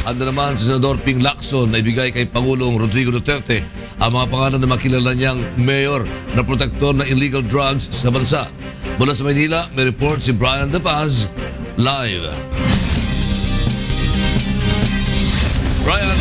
Ando naman si Senador Ping Lacson na ibigay kay Pangulong Rodrigo Duterte ang mga pangalan ng makilala niyang mayor na protektor ng illegal drugs sa bansa. Mula sa Maynila, may report si Brian De Paz, live. Brian.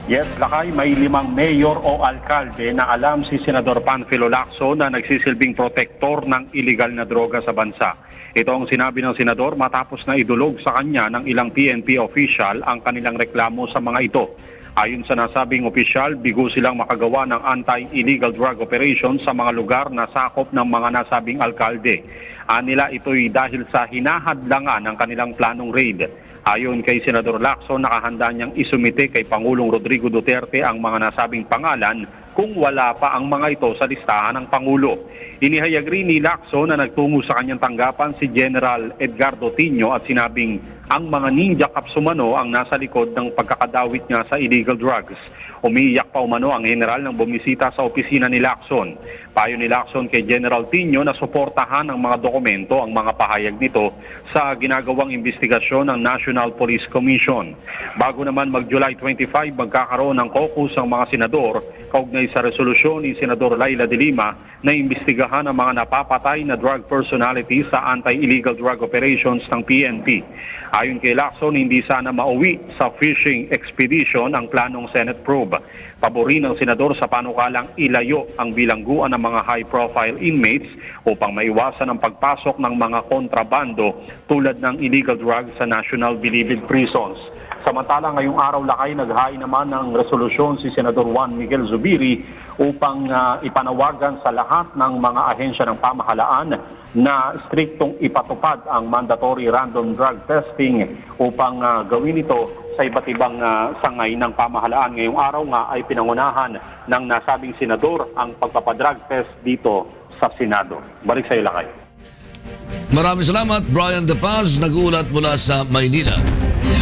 Yes, Lakay, may 5 mayor o alkalde na alam si Senador Panfilo Lacson na nagsisilbing protektor ng iligal na droga sa bansa. Ito ang sinabi ng senador matapos na idulog sa kanya ng ilang PNP official ang kanilang reklamo sa mga ito. Ayon sa nasabing opisyal, bigo silang makagawa ng anti-illegal drug operation sa mga lugar na sakop ng mga nasabing alkalde. Anila ito'y dahil sa hinahadlangan ng kanilang planong raid. Ayon kay Senador Lacson, nakahanda niyang isumite kay Pangulong Rodrigo Duterte ang mga nasabing pangalan kung wala pa ang mga ito sa listahan ng Pangulo. Inihayag rin ni Lacson na nagtungo sa kanyang tanggapan si General Edgardo Tino at sinabing ang mga ninja kapsumano ang nasa likod ng pagkakadawit niya sa illegal drugs. Umiiyak pa umano ang general nang bumisita sa opisina ni Lacson. Payo ni Lacson kay General Tino na suportahan ng mga dokumento ang mga pahayag nito sa ginagawang investigasyon ng National Police Commission. Bago naman mag-July 25, magkakaroon ng caucus ang mga senador kaugnay sa resolusyon ni Senador Laila de Lima na imbestigahan ang mga napapatay na drug personalities sa anti-illegal drug operations ng PNP. Ayon kay Lacson, hindi sana mauwi sa fishing expedition ang planong Senate probe. Pabori ng senador sa panukalang ilayo ang bilangguan ng mga high-profile inmates upang maiwasan ang pagpasok ng mga kontrabando tulad ng illegal drugs sa National Bilibid Prisons. Samantala, ngayong araw, Lakay, naghain naman ng resolusyon si Senador Juan Miguel Zubiri upang ipanawagan sa lahat ng mga ahensya ng pamahalaan na striktong ipatupad ang mandatory random drug testing upang gawin ito sa iba't ibang sangay ng pamahalaan. Ngayong araw nga ay pinangunahan ng nasabing senador ang pagpapadrug test dito sa Senado. Balik sa iyo, Lakay. Maraming salamat, Brian De Paz, nag-uulat mula sa Maynila.